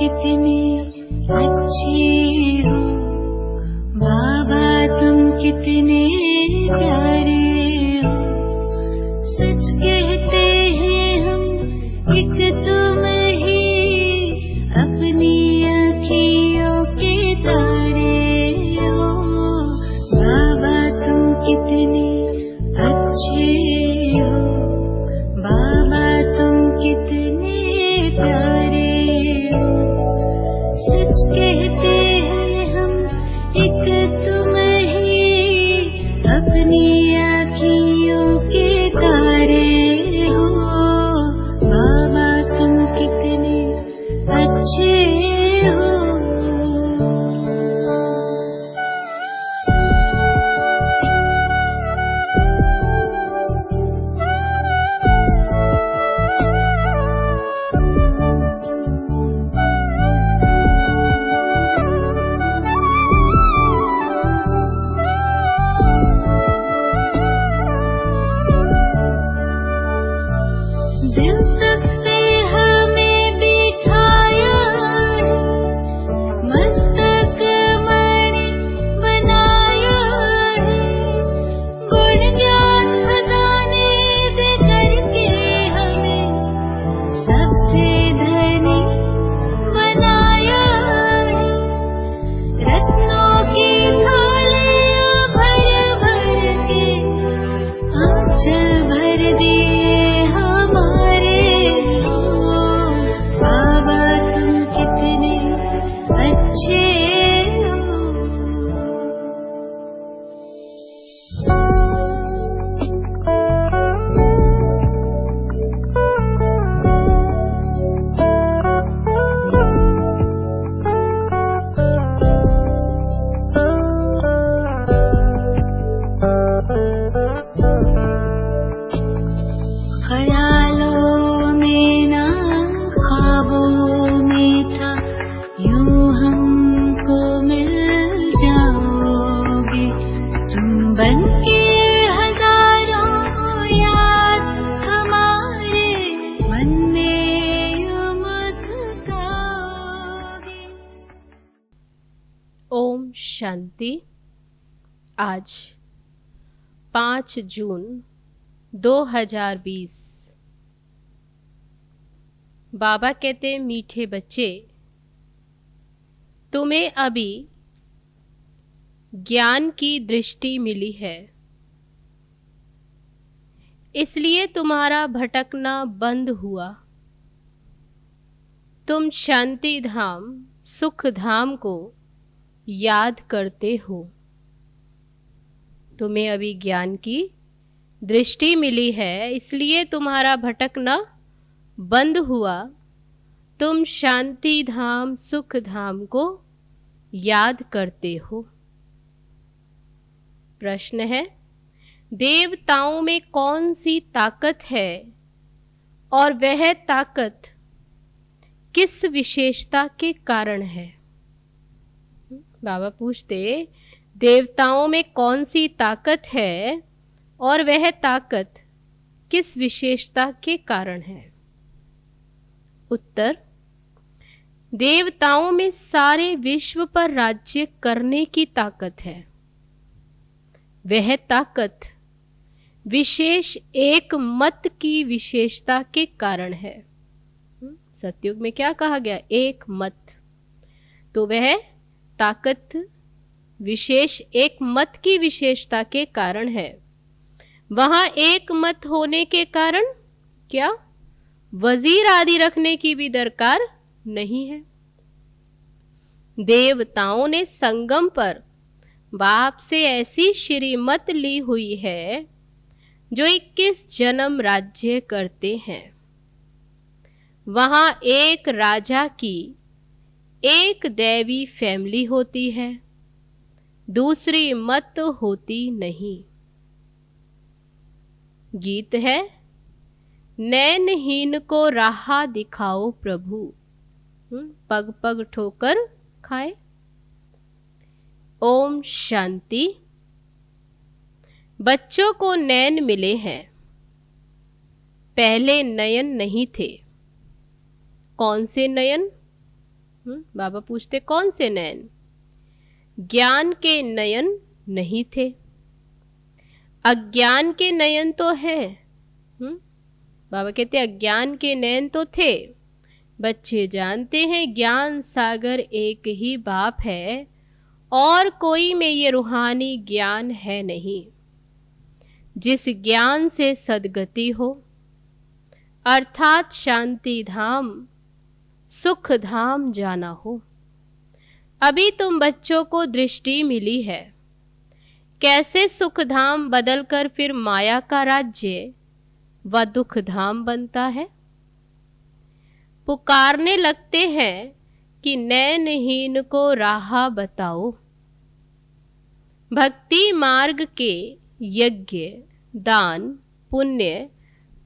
कितने अच्छे हो, बाबा तुम कितने प्यारे हो। सच कहते हैं हम, एक तुम ही अपनी आँखियों के तारे हो। बाबा तुम कितने अच्छे हो, बाबा तुम कितने प्यारे हो। सच कहते हैं हम, एक तुम ही अपनी आँखियों के तारे हो। बाबा तुम कितने अच्छे हो। दिल तक पे हमें बिठाया है, मस्तक मणि बनाया है। गुण ज्ञान बजाने दे करके हमें सबसे धनी बनाया है। रत्नों की थालियां भर भर के आंचल भर दिए हमारे हो। बाबा तुम कितने अच्छे हो। ख्यालों में ना ख्वाबों में था, यूं हमको मिल जाओगे। तुम बनके हजारों याद हमारे मन में यूं मुस्कुराओगे। ओम शांति। आज 5 जून 2020। बाबा कहते, मीठे बच्चे, तुम्हें अभी ज्ञान की दृष्टि मिली है, इसलिए तुम्हारा भटकना बंद हुआ। तुम शांति धाम, सुख धाम को याद करते हो। तुम्हें अभी ज्ञान की दृष्टि मिली है, इसलिए तुम्हारा भटकना बंद हुआ। तुम शांति धाम, सुख धाम को याद करते हो। प्रश्न है, देवताओं में कौन सी ताकत है और वह ताकत किस विशेषता के कारण है? बाबा पूछते, देवताओं में कौन सी ताकत है और वह ताकत किस विशेषता के कारण है? उत्तर, देवताओं में सारे विश्व पर राज्य करने की ताकत है। वह ताकत विशेष एक मत की विशेषता के कारण है। सतयुग में क्या कहा गया? एक मत। तो वह ताकत विशेष एक मत की विशेषता के कारण है। वहां एक मत होने के कारण क्या वजीर आदि रखने की भी दरकार नहीं है। देवताओं ने संगम पर बाप से ऐसी श्रीमत ली हुई है जो 21 जन्म राज्य करते हैं। वहां एक राजा की एक दैवी फैमिली होती है, दूसरी मत होती नहीं। गीत है, नैनहीन को राह दिखाओ प्रभु, पग पग ठोकर खाए। ओम शांति। बच्चों को नैन मिले हैं, पहले नयन नहीं थे। कौन से नयन? बाबा पूछते कौन से नयन? ज्ञान के नयन नहीं थे, अज्ञान के नयन तो है। बाबा कहते अज्ञान के नयन तो थे। बच्चे जानते हैं ज्ञान सागर एक ही बाप है और कोई में ये रूहानी ज्ञान है नहीं। जिस ज्ञान से सदगति हो अर्थात शांति धाम सुख धाम जाना हो। अभी तुम बच्चों को दृष्टि मिली है कैसे सुख धाम बदलकर फिर माया का राज्य व दुख धाम बनता है। पुकारने लगते हैं कि नैनहीन को राह बताओ। भक्ति मार्ग के यज्ञ दान पुण्य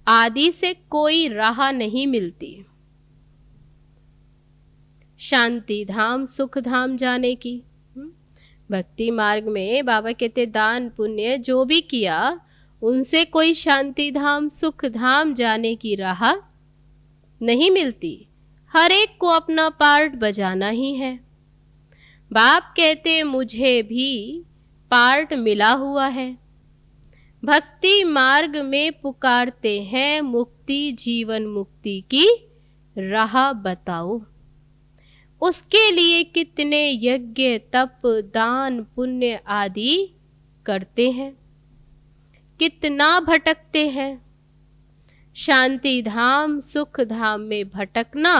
आदि से कोई राह नहीं मिलती शांति धाम सुख धाम जाने की। भक्ति मार्ग में बाबा कहते दान पुण्य जो भी किया उनसे कोई शांति धाम सुख धाम जाने की राह नहीं मिलती। हर एक को अपना पार्ट बजाना ही है। बाप कहते मुझे भी पार्ट मिला हुआ है। भक्ति मार्ग में पुकारते हैं मुक्ति जीवन मुक्ति की राह बताओ। उसके लिए कितने यज्ञ तप दान पुण्य आदि करते हैं, कितना भटकते हैं। शांति धाम सुख धाम में भटकना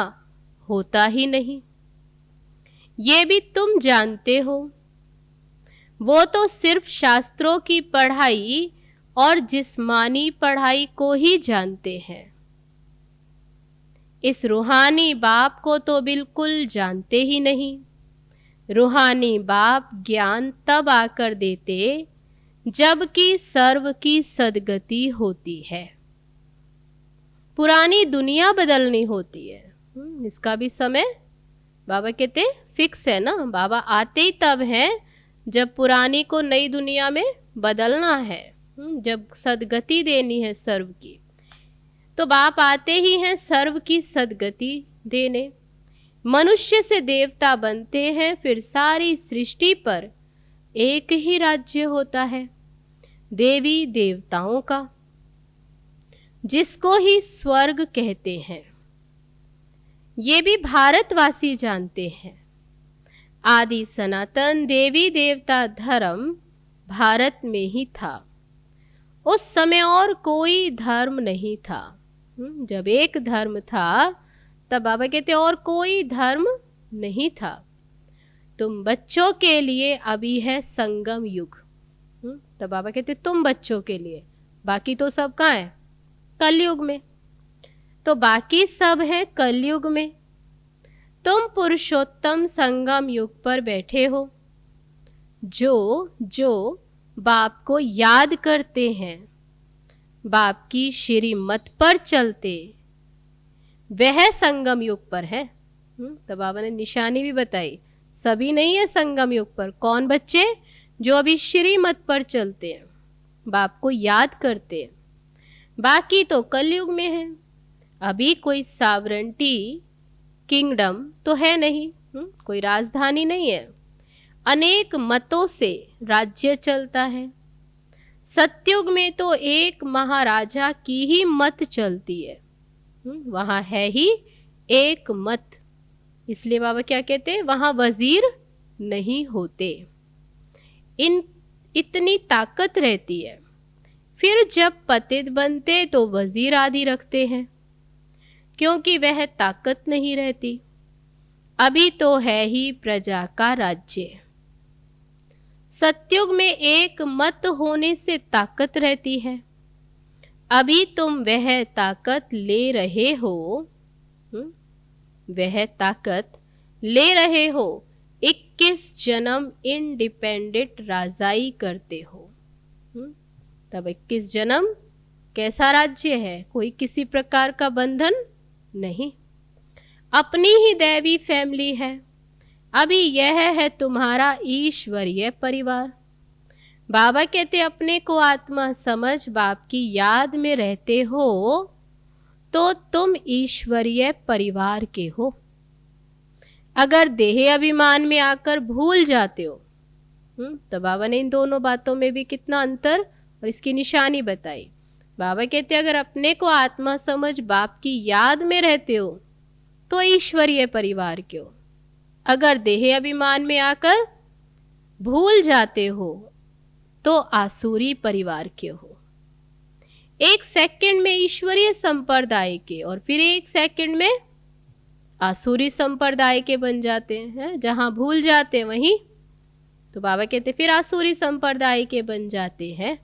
होता ही नहीं, ये भी तुम जानते हो। वो तो सिर्फ शास्त्रों की पढ़ाई और जिस्मानी पढ़ाई को ही जानते हैं। इस रूहानी बाप को तो बिल्कुल जानते ही नहीं। रूहानी बाप ज्ञान तब आकर देते जबकि सर्व की सदगति होती है। पुरानी दुनिया बदलनी होती है। इसका भी समय बाबा कहते फिक्स है ना। बाबा आते ही तब हैं जब पुरानी को नई दुनिया में बदलना है, जब सदगति देनी है सर्व की। तो बाप आते ही हैं सर्व की सदगति देने। मनुष्य से देवता बनते हैं, फिर सारी सृष्टि पर एक ही राज्य होता है देवी देवताओं का, जिसको ही स्वर्ग कहते हैं। ये भी भारतवासी जानते हैं। आदि सनातन देवी देवता धर्म भारत में ही था। उस समय और कोई धर्म नहीं था। जब एक धर्म था तब बाबा कहते और कोई धर्म नहीं था। तुम बच्चों के लिए अभी है संगम युग। तब बाबा कहते तुम बच्चों के लिए, बाकी तो सब कहाँ है? कलयुग में। तो बाकी सब है कलयुग में। तुम पुरुषोत्तम संगम युग पर बैठे हो। जो बाप को याद करते हैं, बाप की श्रीमत पर चलते, वह संगम युग पर है। तो बाबा ने निशानी भी बताई। सभी नहीं है संगम युग पर। कौन बच्चे? जो अभी श्रीमत पर चलते हैं, बाप को याद करते हैं। बाकी तो कलयुग में है। अभी कोई सावरेंटी किंगडम तो है नहीं, कोई राजधानी नहीं है। अनेक मतों से राज्य चलता है। सत्युग में तो एक महाराजा की ही मत चलती है। वहां है ही एक मत। इसलिए बाबा क्या कहते हैं, वहां वजीर नहीं होते। इतनी ताकत रहती है। फिर जब पतित बनते तो वजीर आदि रखते हैं, क्योंकि वह ताकत नहीं रहती। अभी तो है ही प्रजा का राज्य। सत्युग में एक मत होने से ताकत रहती है। अभी तुम वह ताकत ले रहे हो। वह ताकत ले रहे हो। 21 जन्म इंडिपेंडेंट राजाई करते हो। तब 21 जन्म कैसा राज्य है? कोई किसी प्रकार का बंधन नहीं। अपनी ही दैवी फैमिली है। अभी यह है तुम्हारा ईश्वरीय परिवार। बाबा कहते अपने को आत्मा समझ बाप की याद में रहते हो तो तुम ईश्वरीय परिवार के हो। अगर देह अभिमान में आकर भूल जाते हो, तो बाबा ने इन दोनों बातों में भी कितना अंतर और इसकी निशानी बताई। बाबा कहते अगर अपने को आत्मा समझ बाप की याद में रहते हो तो ईश्वरीय परिवार के हो, अगर देह अभिमान में आकर भूल जाते हो तो आसुरी परिवार के हो। 1 सेकंड में ईश्वरीय संप्रदाय के और फिर 1 सेकंड में आसुरी संप्रदाय के बन जाते हैं। जहां भूल जाते वहीं तो बाबा कहते फिर आसुरी संप्रदाय के बन जाते हैं।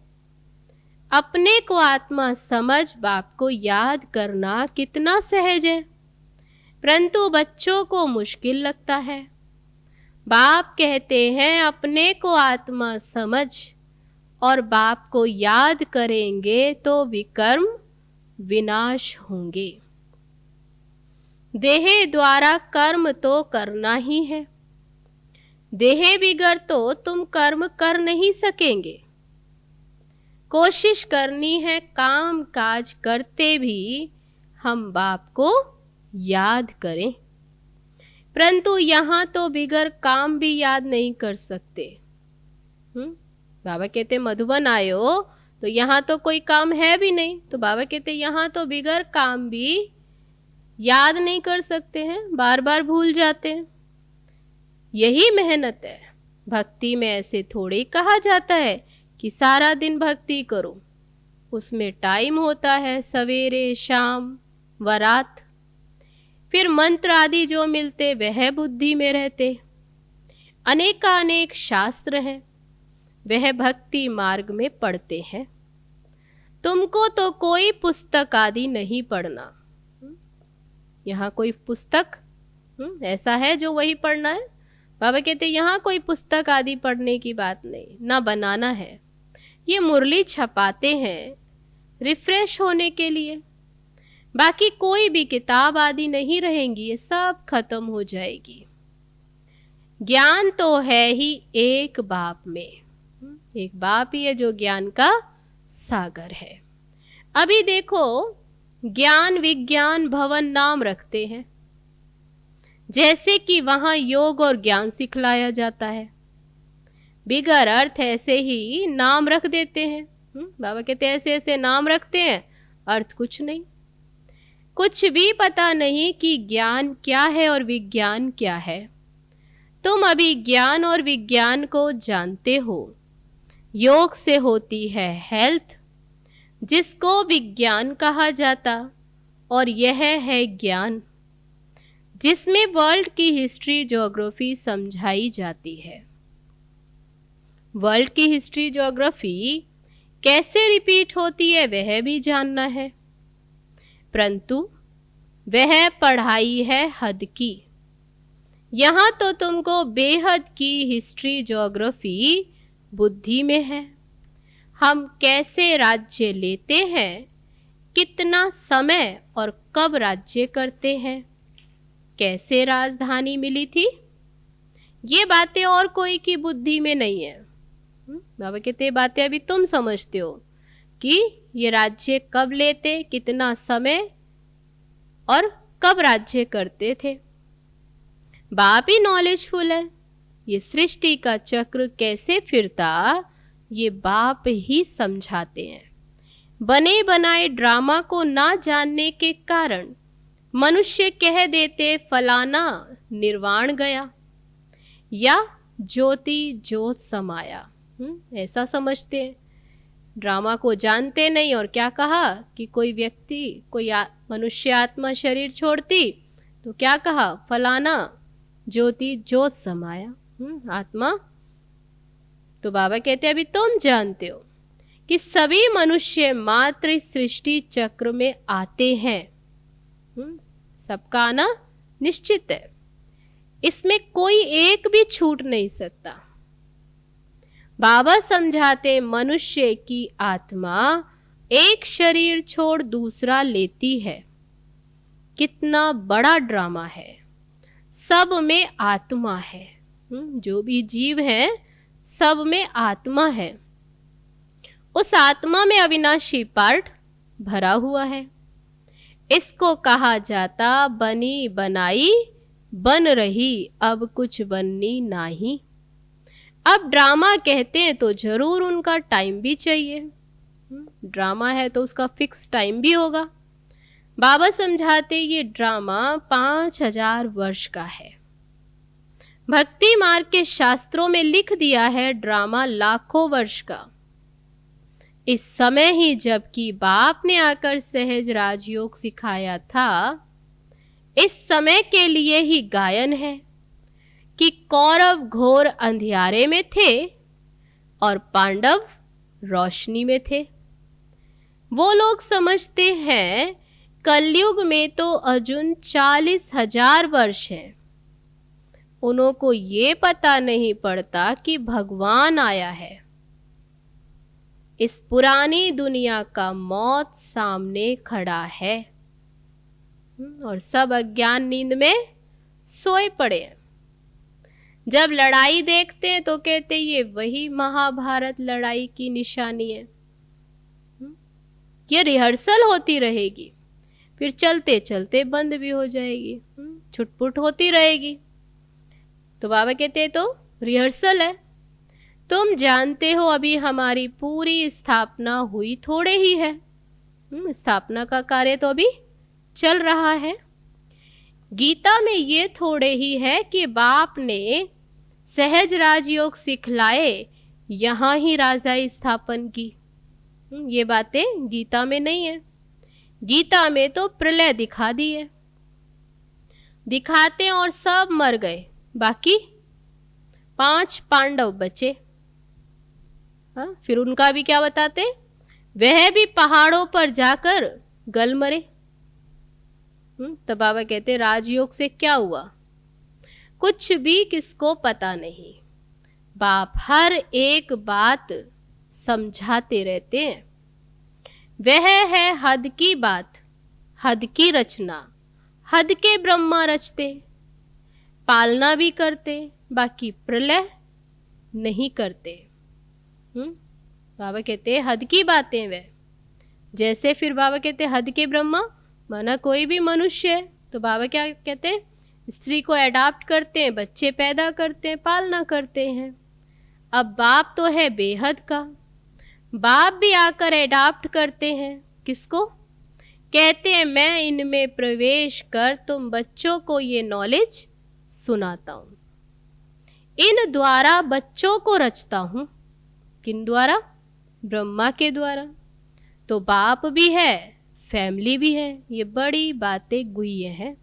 अपने को आत्मा समझ बाप को याद करना कितना सहज है, परंतु बच्चों को मुश्किल लगता है। बाप कहते हैं अपने को आत्मा समझ और बाप को याद करेंगे तो विकर्म विनाश होंगे। देह द्वारा कर्म तो करना ही है, देह बिगड़ तो तुम कर्म कर नहीं सकेंगे। कोशिश करनी है काम काज करते भी हम बाप को याद करें, परंतु यहाँ तो बिगर काम भी याद नहीं कर सकते। बाबा कहते मधुबन आए हो तो यहाँ तो कोई काम है भी नहीं, तो बाबा कहते यहाँ तो बिगर काम भी याद नहीं कर सकते हैं, बार बार भूल जाते हैं। यही मेहनत है। भक्ति में ऐसे थोड़े ही कहा जाता है कि सारा दिन भक्ति करो, उसमें टाइम होता है सवेरे शाम व रात। फिर मंत्र आदि जो मिलते वह बुद्धि में रहते। अनेकानेक शास्त्र हैं, वह भक्ति मार्ग में पढ़ते हैं। तुमको तो कोई पुस्तक आदि नहीं पढ़ना। यहाँ कोई पुस्तक ऐसा है जो वही पढ़ना है? बाबा कहते यहाँ कोई पुस्तक आदि पढ़ने की बात नहीं, ना बनाना है। ये मुरली छपाते हैं रिफ्रेश होने के लिए, बाकी कोई भी किताब आदि नहीं रहेंगी, ये सब खत्म हो जाएगी। ज्ञान तो है ही एक बाप में, एक बाप ही है जो ज्ञान का सागर है। अभी देखो ज्ञान विज्ञान भवन नाम रखते हैं, जैसे कि वहां योग और ज्ञान सिखलाया जाता है। बिगर अर्थ ऐसे ही नाम रख देते हैं। बाबा कहते ऐसे ऐसे नाम रखते हैं, अर्थ कुछ नहीं, कुछ भी पता नहीं कि ज्ञान क्या है और विज्ञान क्या है। तुम अभी ज्ञान और विज्ञान को जानते हो। योग से होती है हेल्थ, जिसको विज्ञान कहा जाता, और यह है ज्ञान, जिसमें वर्ल्ड की हिस्ट्री ज्योग्राफी समझाई जाती है। वर्ल्ड की हिस्ट्री ज्योग्राफी कैसे रिपीट होती है वह भी जानना है, परंतु वह पढ़ाई है हद की। यहाँ तो तुमको बेहद की हिस्ट्री ज्योग्राफी बुद्धि में है। हम कैसे राज्य लेते हैं, कितना समय और कब राज्य करते हैं, कैसे राजधानी मिली थी, ये बातें और कोई की बुद्धि में नहीं है। बाबा कहते बातें अभी तुम समझते हो कि ये राज्य कब लेते, कितना समय और कब राज्य करते थे। बाप ही नॉलेजफुल है। ये सृष्टि का चक्र कैसे फिरता ये बाप ही समझाते हैं। बने बनाए ड्रामा को ना जानने के कारण मनुष्य कह देते फलाना निर्वाण गया या ज्योति ज्योत समाया, ऐसा समझते हैं। ड्रामा को जानते नहीं और क्या कहा कि कोई व्यक्ति कोई मनुष्य आत्मा शरीर छोड़ती तो क्या कहा, फलाना ज्योति ज्योत समाया, आत्मा। तो बाबा कहते हैं अभी तुम जानते हो कि सभी मनुष्य मात्र इस सृष्टि चक्र में आते हैं। सबका आना निश्चित है, इसमें कोई एक भी छूट नहीं सकता। बाबा समझाते मनुष्य की आत्मा एक शरीर छोड़ दूसरा लेती है। कितना बड़ा ड्रामा है। सब में आत्मा है, जो भी जीव है सब में आत्मा है। उस आत्मा में अविनाशी पार्ट भरा हुआ है। इसको कहा जाता बनी बनाई बन रही अब कुछ बननी नाही। अब ड्रामा कहते हैं तो जरूर उनका टाइम भी चाहिए। ड्रामा है तो उसका फिक्स टाइम भी होगा। बाबा समझाते ये ड्रामा 5000 वर्ष का है। भक्ति मार्ग के शास्त्रों में लिख दिया है ड्रामा लाखों वर्ष का। इस समय ही जबकि बाप ने आकर सहज राजयोग सिखाया था, इस समय के लिए ही गायन है कि कौरव घोर अंधियारे में थे और पांडव रोशनी में थे। वो लोग समझते हैं कलयुग में तो अर्जुन 40,000 वर्ष है। उनको ये पता नहीं पड़ता कि भगवान आया है। इस पुरानी दुनिया का मौत सामने खड़ा है और सब अज्ञान नींद में सोए पड़े हैं। जब लड़ाई देखते हैं तो कहते ये वही महाभारत लड़ाई की निशानी है। ये रिहर्सल होती रहेगी, फिर चलते चलते बंद भी हो जाएगी, छुटपुट होती रहेगी। तो बाबा कहते हैं तो रिहर्सल है। तुम जानते हो अभी हमारी पूरी स्थापना हुई थोड़े ही है। स्थापना का कार्य तो अभी चल रहा है। गीता में ये थोड़े ही है कि बाप ने सहज राजयोग सिखलाए, यहाँ ही राजाई स्थापन की। ये बातें गीता में नहीं है। गीता में तो प्रलय दिखा दी है, दिखाते और सब मर गए, बाकी 5 पांडव बचे। फिर उनका भी क्या बताते, वह भी पहाड़ों पर जाकर गल मरे। तो बाबा कहते राजयोग से क्या हुआ, कुछ भी किसको पता नहीं। बाप हर एक बात समझाते रहते हैं। वह है हद की बात, हद की रचना, हद के ब्रह्मा रचते, पालना भी करते, बाकी प्रलय नहीं करते। बाबा कहते हद की बातें वह। जैसे फिर बाबा कहते हद के ब्रह्मा माना कोई भी मनुष्य है, तो बाबा क्या कहते हैं, स्त्री को अडॉप्ट करते हैं, बच्चे पैदा करते हैं, पालना करते हैं। अब बाप तो है बेहद का, बाप भी आकर अडॉप्ट करते हैं। किसको कहते हैं, मैं इनमें प्रवेश कर तुम बच्चों को ये नॉलेज सुनाता हूं, इन द्वारा बच्चों को रचता हूं। किन द्वारा, ब्रह्मा के द्वारा। तो बाप भी है, फैमिली भी है। ये बड़ी बातें गुह्य हैं,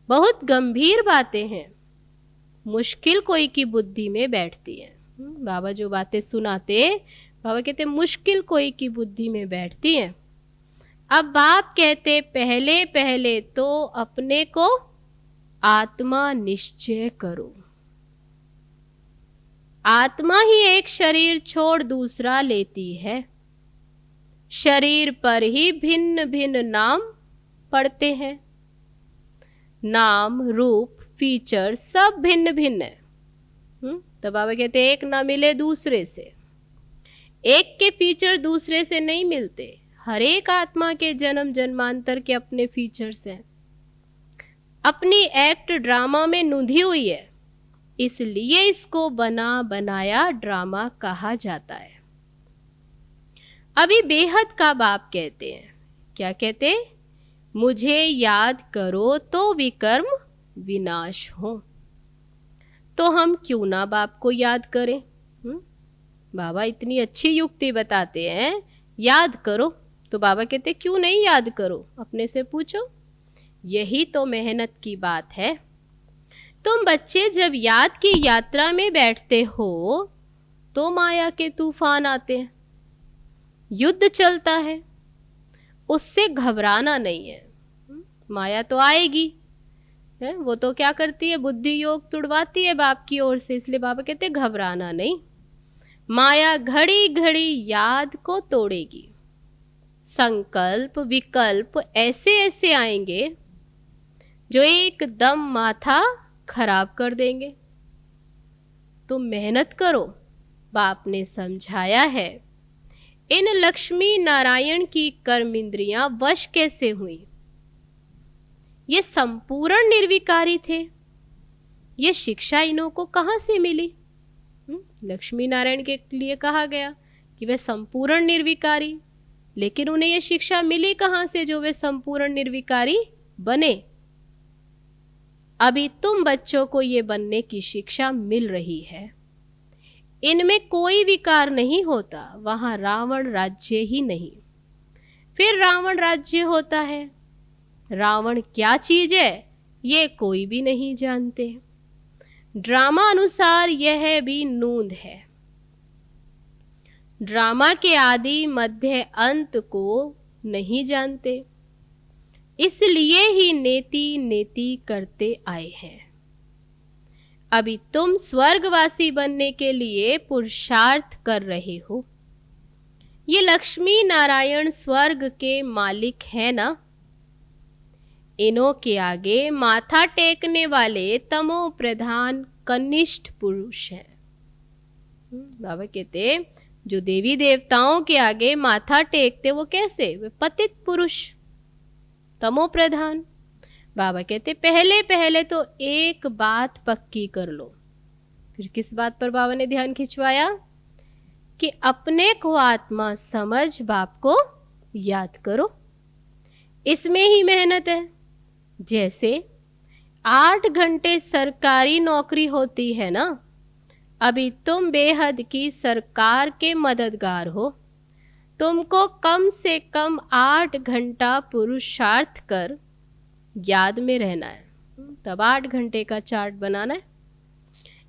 बहुत गंभीर बातें हैं, मुश्किल कोई की बुद्धि में बैठती है। बाबा जो बातें सुनाते, बाबा कहते मुश्किल कोई की बुद्धि में बैठती हैं। अब बाप कहते पहले पहले तो अपने को आत्मा निश्चय करो। आत्मा ही एक शरीर छोड़ दूसरा लेती है। शरीर पर ही भिन्न भिन्न नाम पड़ते हैं। नाम, रूप, फीचर सब भिन्न भिन्न है। तो बाबा कहते एक ना मिले दूसरे से, एक के फीचर दूसरे से नहीं मिलते। हर एक आत्मा के जन्म जन्मांतर के अपने फीचर्स हैं, अपनी एक्ट ड्रामा में नूंधी हुई है, इसलिए इसको बना बनाया ड्रामा कहा जाता है। अभी बेहद का बाप कहते हैं, क्या कहते, मुझे याद करो तो विकर्म विनाश हो। तो हम क्यों ना बाप को याद करें। बाबा इतनी अच्छी युक्ति बताते हैं, याद करो। तो बाबा कहते क्यों नहीं याद करो, अपने से पूछो। यही तो मेहनत की बात है। तुम बच्चे जब याद की यात्रा में बैठते हो तो माया के तूफान आते हैं, युद्ध चलता है, उससे घबराना नहीं है। माया तो आएगी है, वो तो क्या करती है, बुद्धि योग तुड़वाती है बाप की ओर से। इसलिए बाबा कहते घबराना नहीं। माया घड़ी घड़ी याद को तोड़ेगी। संकल्प विकल्प ऐसे ऐसे आएंगे जो एकदम माथा खराब कर देंगे। तुम मेहनत करो, बाप ने समझाया है। इन लक्ष्मी नारायण की कर्म इंद्रियां वश कैसे हुई। ये संपूर्ण निर्विकारी थे, ये शिक्षा इन्हों को कहाँ से मिली? लक्ष्मी नारायण के लिए कहा गया कि वे संपूर्ण निर्विकारी, लेकिन उन्हें यह शिक्षा मिली कहाँ से जो वे संपूर्ण निर्विकारी बने? अभी तुम बच्चों को ये बनने की शिक्षा मिल रही है। इनमें कोई विकार नहीं होता, वहां रावण राज्य ही नहीं। फिर रावण राज्य होता है। रावण क्या चीज है ये कोई भी नहीं जानते। ड्रामा अनुसार यह भी नूंद है। ड्रामा के आदि मध्य अंत को नहीं जानते, इसलिए ही नेति नेति करते आए हैं। अभी तुम स्वर्गवासी बनने के लिए पुरुषार्थ कर रहे हो। ये लक्ष्मी नारायण स्वर्ग के मालिक है ना? इन्हों के आगे माथा टेकने वाले तमो प्रधान कनिष्ठ पुरुष हैं। बाबा कहते जो देवी देवताओं के आगे माथा टेकते वो कैसे? वे पतित पुरुष, तमो प्रधान। बाबा कहते पहले पहले तो एक बात पक्की कर लो। फिर किस बात पर बाबा ने ध्यान खिंचवाया? कि अपने को आत्मा समझ बाप को याद करो। इसमें ही मेहनत है। जैसे 8 घंटे सरकारी नौकरी होती है ना, अभी तुम बेहद की सरकार के मददगार हो। तुमको कम से कम 8 घंटा पुरुषार्थ कर याद में रहना है, तब 8 घंटे का चार्ट बनाना है।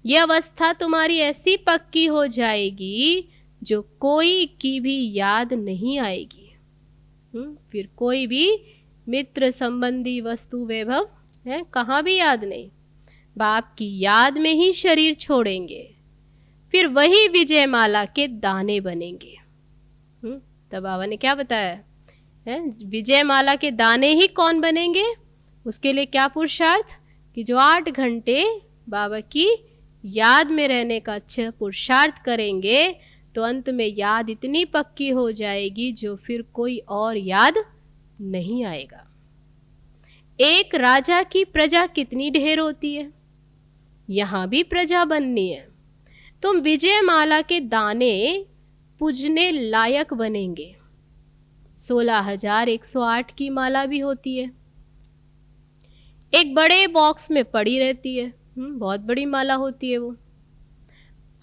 यह अवस्था तुम्हारी ऐसी पक्की हो जाएगी जो कोई की भी याद नहीं आएगी। फिर कोई भी मित्र संबंधी वस्तु वैभव है कहाँ भी याद नहीं, बाप की याद में ही शरीर छोड़ेंगे। फिर वही विजय माला के दाने बनेंगे। तब बाबा ने क्या बताया है? विजय माला के दाने ही कौन बनेंगे? उसके लिए क्या पुरुषार्थ? कि जो 8 घंटे बाबा की याद में रहने का अच्छा पुरुषार्थ करेंगे तो अंत में याद इतनी पक्की हो जाएगी जो फिर कोई और याद नहीं आएगा। एक राजा की प्रजा कितनी ढेर होती है, यहां भी प्रजा बननी है। तुम विजय माला के दाने पूजने लायक बनेंगे। 16,108 की माला भी होती है, एक बड़े बॉक्स में पड़ी रहती है। बहुत बड़ी माला होती है वो।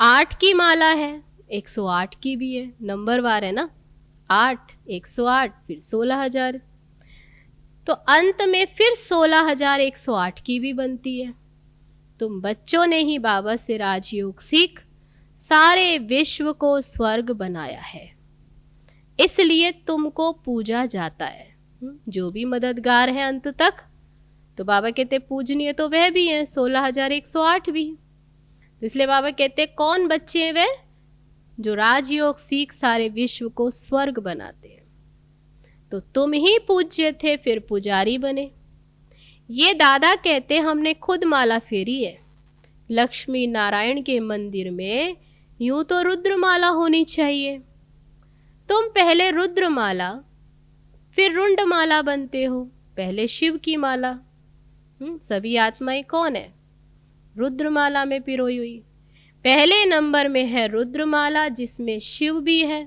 8 की माला है, 108 की भी है, नंबरवार है ना। 8, 108, फिर 16,000, तो अंत में फिर 16,108 की भी बनती है। तुम बच्चों ने ही बाबा से राजयोग सीख सारे विश्व को स्वर्ग बनाया है, इसलिए तुमको पूजा जाता है। जो भी मददगार है अंत तक, तो बाबा कहते पूजनीय तो वह भी है, 16,108 भी। इसलिए बाबा कहते कौन बच्चे हैं? वे जो राजयोग सीख सारे विश्व को स्वर्ग बनाते हैं। तो तुम ही पूज्य थे, फिर पुजारी बने। ये दादा कहते हमने खुद माला फेरी है। लक्ष्मी नारायण के मंदिर में यूं तो रुद्रमाला होनी चाहिए। तुम पहले रुद्रमाला फिर रुंडमाला बनते हो, पहले शिव की माला। सभी आत्माएं कौन है? रुद्रमाला में पिरोई हुई। पहले नंबर में है रुद्रमाला जिसमें शिव भी है।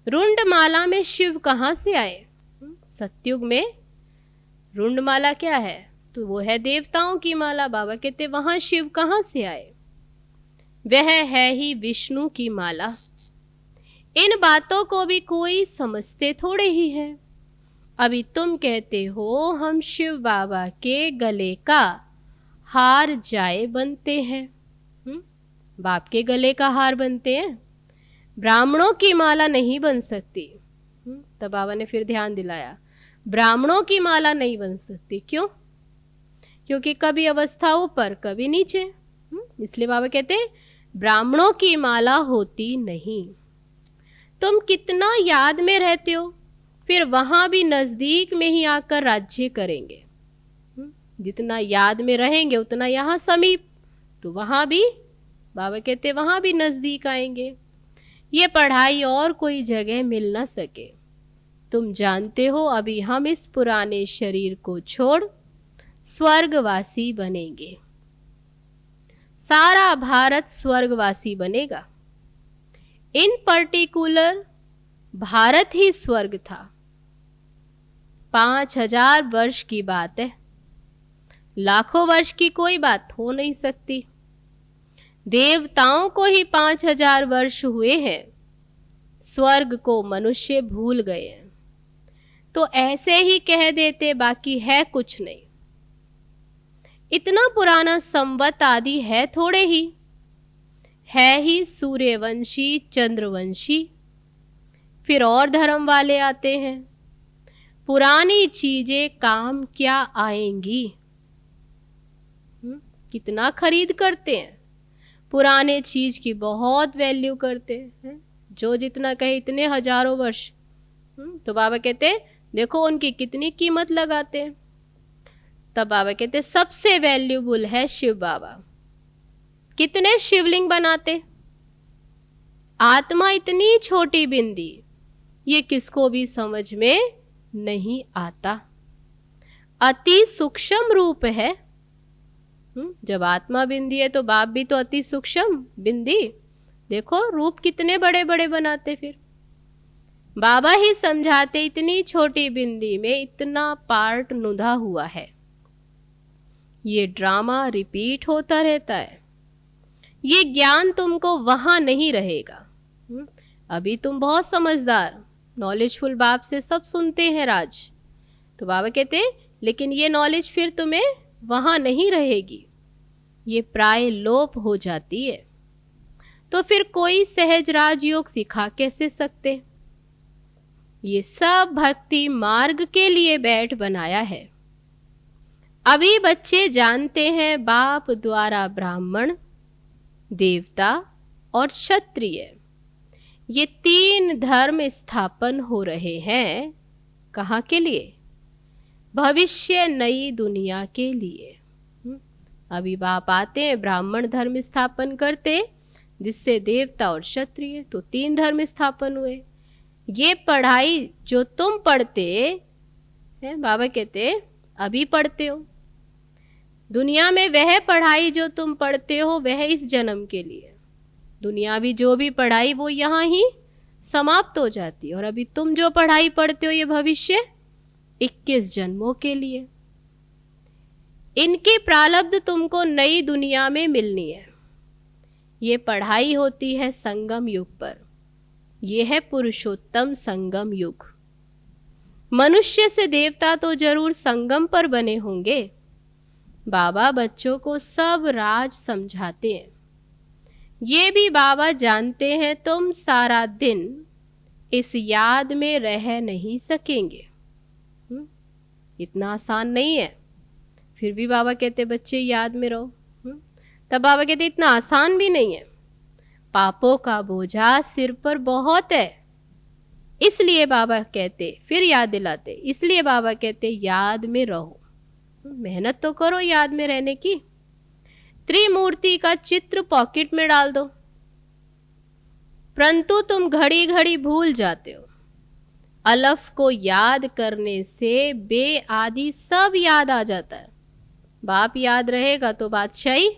रुंडमाला में शिव कहाँ से आए? सतयुग में रुंडमाला क्या है? तो वो है देवताओं की माला। बाबा कहते वहां शिव कहाँ से आए? वह है ही विष्णु की माला। इन बातों को भी कोई समझते थोड़े ही है। अभी तुम कहते हो हम शिव बाबा के गले का हार जाए बनते हैं। बाप के गले का हार बनते हैं, ब्राह्मणों की माला नहीं बन सकती। तब बाबा ने फिर ध्यान दिलाया ब्राह्मणों की माला नहीं बन सकती। क्यों? क्योंकि कभी अवस्था ऊपर कभी नीचे। इसलिए बाबा कहते ब्राह्मणों की माला होती नहीं। तुम कितना याद में रहते हो, फिर वहां भी नजदीक में ही आकर राज्य करेंगे। जितना याद में रहेंगे उतना यहाँ समीप, तो वहां भी बाबा कहते वहां भी नजदीक आएंगे। ये पढ़ाई और कोई जगह मिल ना सके। तुम जानते हो अभी हम इस पुराने शरीर को छोड़ स्वर्गवासी बनेंगे। सारा भारत स्वर्गवासी बनेगा। इन पर्टिकुलर भारत ही स्वर्ग था। 5000 वर्ष की बात है, लाखों वर्ष की कोई बात हो नहीं सकती। देवताओं को ही 5000 वर्ष हुए हैं, स्वर्ग को मनुष्य भूल गए हैं। तो ऐसे ही कह देते, बाकी है कुछ नहीं। इतना पुराना संवत आदि है थोड़े ही, है ही सूर्यवंशी चंद्रवंशी। फिर और धर्म वाले आते हैं, पुरानी चीजें काम क्या आएंगी। कितना खरीद करते हैं, पुराने चीज की बहुत वैल्यू करते हैं। जो जितना कहे इतने हजारों वर्ष। तो बाबा कहते देखो उनकी कितनी कीमत लगाते हैं। तब बाबा कहते सबसे वैल्यूबल है शिव बाबा। कितने शिवलिंग बनाते, आत्मा इतनी छोटी बिंदी, ये किसको भी समझ में नहीं आता। अति सूक्ष्म रूप है। जब आत्मा बिंदी है तो बाप भी तो अति सूक्ष्म बिंदी। देखो रूप कितने बड़े बड़े बनाते। फिर बाबा ही समझाते इतनी छोटी बिंदी में इतना पार्ट नुधा हुआ है। ये ड्रामा रिपीट होता रहता है। ये ज्ञान तुमको वहां नहीं रहेगा। अभी तुम बहुत समझदार नॉलेजफुल बाप से सब सुनते हैं राज। तो बाबा कहते लेकिन ये नॉलेज फिर तुम्हें वहां नहीं रहेगी, ये प्राय लोप हो जाती है। तो फिर कोई सहज राजयोग सिखा कैसे सकते। ये सब भक्ति मार्ग के लिए बैठ बनाया है। अभी बच्चे जानते हैं बाप द्वारा ब्राह्मण, देवता और क्षत्रिय ये 3 धर्म स्थापन हो रहे हैं। कहाँ के लिए? भविष्य नई दुनिया के लिए। अभी बाप आते हैं ब्राह्मण धर्म स्थापन करते, जिससे देवता और क्षत्रिय तो 3 धर्म स्थापन हुए। ये पढ़ाई जो तुम पढ़ते हैं, बाबा कहते अभी पढ़ते हो दुनिया में, वह पढ़ाई जो तुम पढ़ते हो वह इस जन्म के लिए। दुनियावी जो भी पढ़ाई वो यहाँ ही समाप्त हो जाती है। और अभी तुम जो पढ़ाई पढ़ते हो ये भविष्य 21 जन्मों के लिए। इनकी प्रारब्ध तुमको नई दुनिया में मिलनी है। ये पढ़ाई होती है संगम युग पर। यह है पुरुषोत्तम संगम युग। मनुष्य से देवता तो जरूर संगम पर बने होंगे। बाबा बच्चों को सब राज समझाते हैं। ये भी बाबा जानते हैं तुम सारा दिन इस याद में रह नहीं सकेंगे। इतना आसान नहीं है। फिर भी बाबा कहते बच्चे याद में रहो। तब बाबा कहते इतना आसान भी नहीं है, पापों का बोझा सिर पर बहुत है। इसलिए बाबा कहते, फिर याद दिलाते, इसलिए बाबा कहते याद में रहो। मेहनत तो करो याद में रहने की। त्रिमूर्ति का चित्र पॉकेट में डाल दो, परंतु तुम घड़ी घड़ी भूल जाते हो। अलफ को याद करने से बे आदि सब याद आ जाता है। बाप याद रहेगा तो बादशाही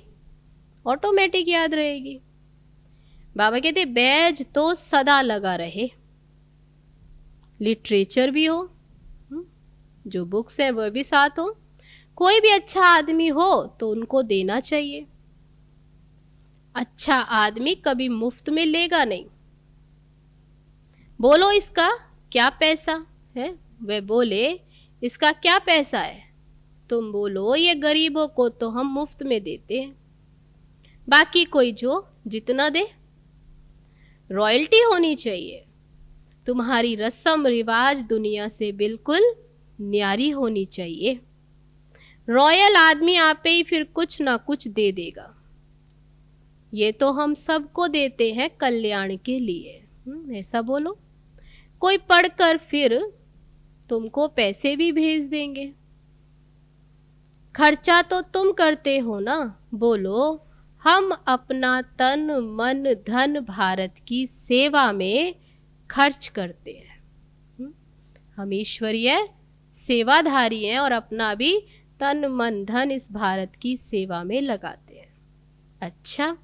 ऑटोमेटिक याद रहेगी। बाबा कहते बैज तो सदा लगा रहे। लिटरेचर भी हो, जो बुक्स है वह भी साथ हो। कोई भी अच्छा आदमी हो तो उनको देना चाहिए। अच्छा आदमी कभी मुफ्त में लेगा नहीं। बोलो इसका क्या पैसा है, वे बोले इसका क्या पैसा है। तुम बोलो ये गरीबों को तो हम मुफ्त में देते हैं, बाकी कोई जो जितना दे। रॉयल्टी होनी चाहिए। तुम्हारी रस्म रिवाज दुनिया से बिल्कुल न्यारी होनी चाहिए। रॉयल आदमी आपे ही फिर कुछ ना कुछ दे देगा। ये तो हम सबको देते हैं कल्याण के लिए। ऐसा बोलो। कोई पढ़कर फिर तुमको पैसे भी भेज देंगे। खर्चा तो तुम करते हो ना। बोलो हम अपना तन मन धन भारत की सेवा में खर्च करते हैं। हम ईश्वरीय सेवाधारी हैं और अपना भी तन मन धन इस भारत की सेवा में लगाते हैं। अच्छा,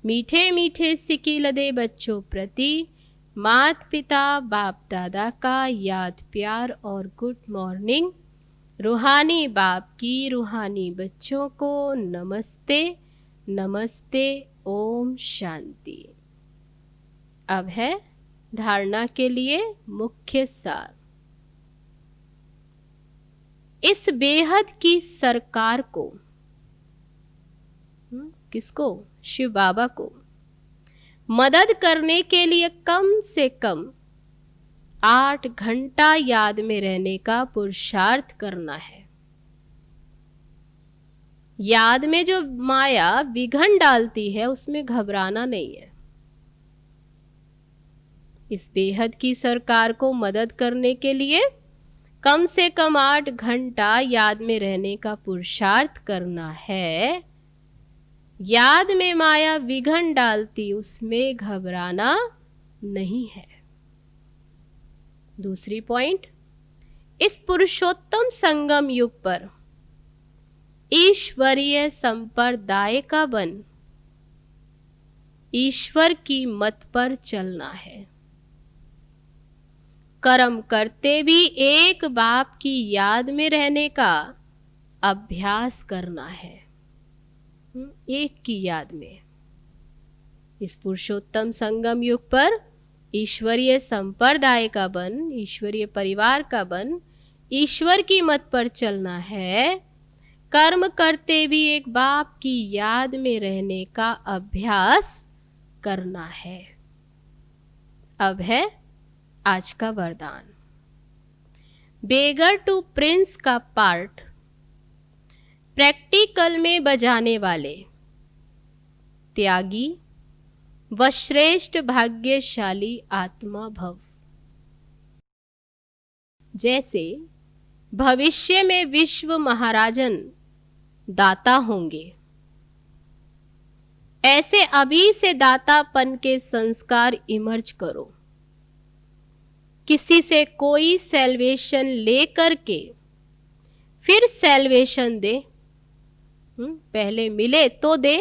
मीठे मीठे सिकिल दे बच्चों प्रति माता पिता बाप दादा का याद प्यार और गुड मॉर्निंग। रूहानी बाप की रूहानी बच्चों को नमस्ते नमस्ते, ओम शांति। अब है धारणा के लिए मुख्य सार। इस बेहद की सरकार को, किसको? शिव बाबा को मदद करने के लिए कम से कम 8 घंटा याद में रहने का पुरुषार्थ करना है। याद में जो माया विघन डालती है उसमें घबराना नहीं है। इस बेहद की सरकार को मदद करने के लिए कम से कम 8 घंटा याद में रहने का पुरुषार्थ करना है। याद में माया विघन डालती, उसमें घबराना नहीं है। दूसरी पॉइंट, इस पुरुषोत्तम संगम युग पर ईश्वरीय संप्रदाय का बन ईश्वर की मत पर चलना है। कर्म करते भी एक बाप की याद में रहने का अभ्यास करना है, एक की याद में। इस पुरुषोत्तम संगम युग पर ईश्वरीय संप्रदाय का बन, ईश्वरीय परिवार का बन, ईश्वर की मत पर चलना है। कर्म करते भी एक बाप की याद में रहने का अभ्यास करना है। अब है आज का वरदान। बेगर टू प्रिंस का पार्ट प्रैक्टिकल में बजाने वाले त्यागी व श्रेष्ठ भाग्यशाली आत्मा भव। जैसे भविष्य में विश्व महाराजन दाता होंगे, ऐसे अभी से दातापन के संस्कार इमर्ज करो। किसी से कोई सैल्वेशन लेकर के फिर सैल्वेशन दे, पहले मिले तो दे,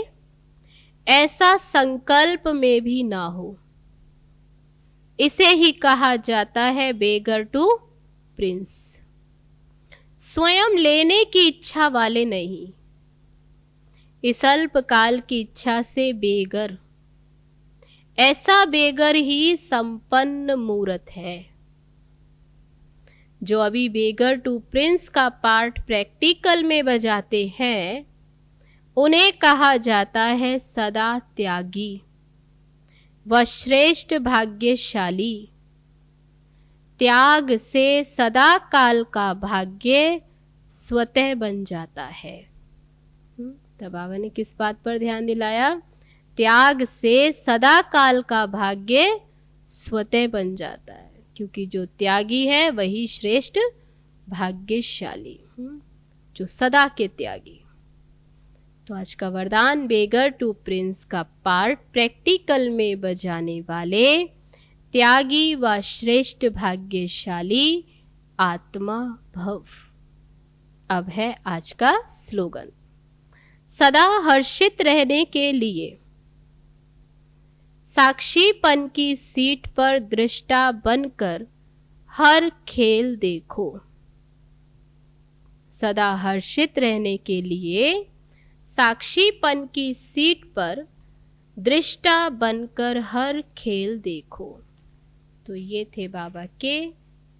ऐसा संकल्प में भी ना हो। इसे ही कहा जाता है बेगर टू प्रिंस। स्वयं लेने की इच्छा वाले नहीं, इस अल्पकाल की इच्छा से बेगर। ऐसा बेगर ही संपन्न मूर्त है। जो अभी बेगर टू प्रिंस का पार्ट प्रैक्टिकल में बजाते हैं, उन्हें कहा जाता है सदा त्यागी व श्रेष्ठ भाग्यशाली। त्याग से सदा काल का भाग्य स्वतः बन जाता है। तो बाबा ने किस बात पर ध्यान दिलाया? त्याग से सदा काल का भाग्य स्वतः बन जाता है, क्योंकि जो त्यागी है वही श्रेष्ठ भाग्यशाली, जो सदा के त्यागी। तो आज का वरदान, बेगर टू प्रिंस का पार्ट प्रैक्टिकल में बजाने वाले त्यागी व श्रेष्ठ भाग्यशाली आत्मा भव। अब है आज का स्लोगन। सदा हर्षित रहने के लिए साक्षीपन की सीट पर दृष्टा बनकर हर खेल देखो। सदा हर्षित रहने के लिए साक्षीपन की सीट पर दृष्टा बनकर हर खेल देखो। तो ये थे बाबा के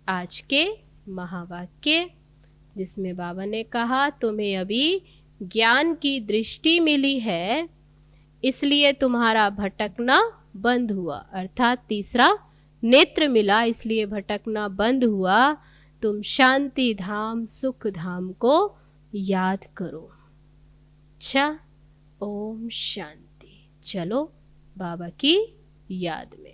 आज के महावाक्य, जिसमें बाबा ने कहा तुम्हें अभी ज्ञान की दृष्टि मिली है, इसलिए तुम्हारा भटकना बंद हुआ। अर्थात तीसरा नेत्र मिला, इसलिए भटकना बंद हुआ। तुम शांति धाम सुख धाम को याद करो। अच्छा, ओम शांति। चलो बाबा की याद में।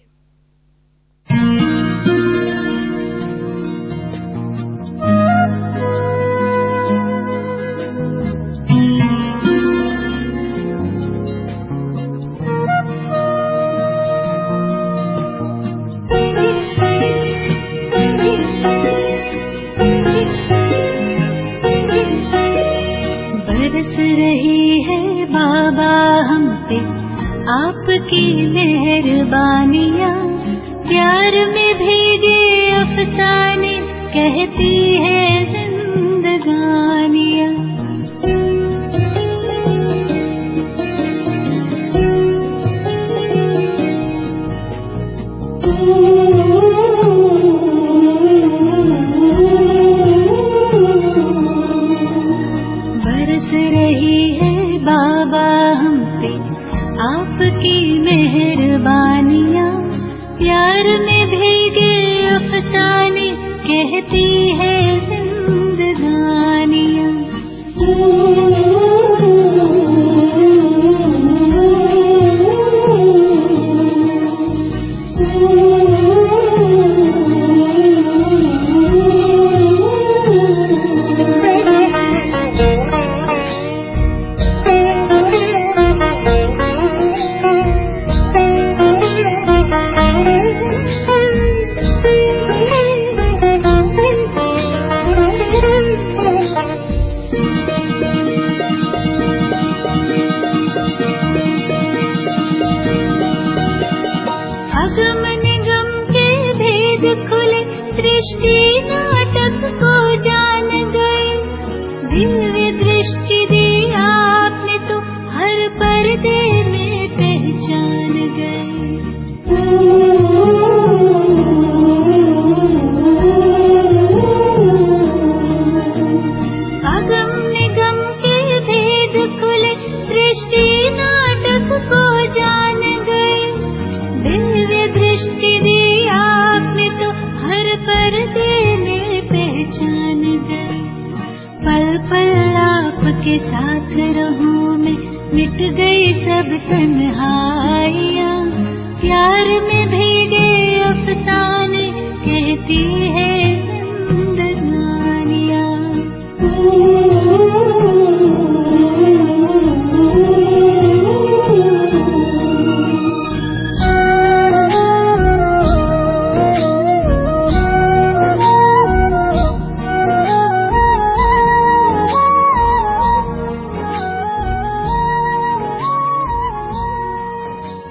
बरस रही है बाबा हम कहती है जिंदगानियाँ। बरस रही है बाबा हम पे आपकी मेहरबानियाँ, प्यार में भीगे अफसाने कहती है जिंदगानियाँ। अगम निगम के भेद खुले, सृष्टि नाटक को जान गए, दिव्य दृष्टि दी आपने तो हर पर्दे में पहचान गए। अगम निगम के भेद खुले, सृष्टि नाटक को जान गए, दिव्य दृष्टि दी आपने तो हर पर्दे में पहचान गए। पल पल आपके साथ रहूं मैं, मिट गई सब तन्हाइयाँ, प्यार में भी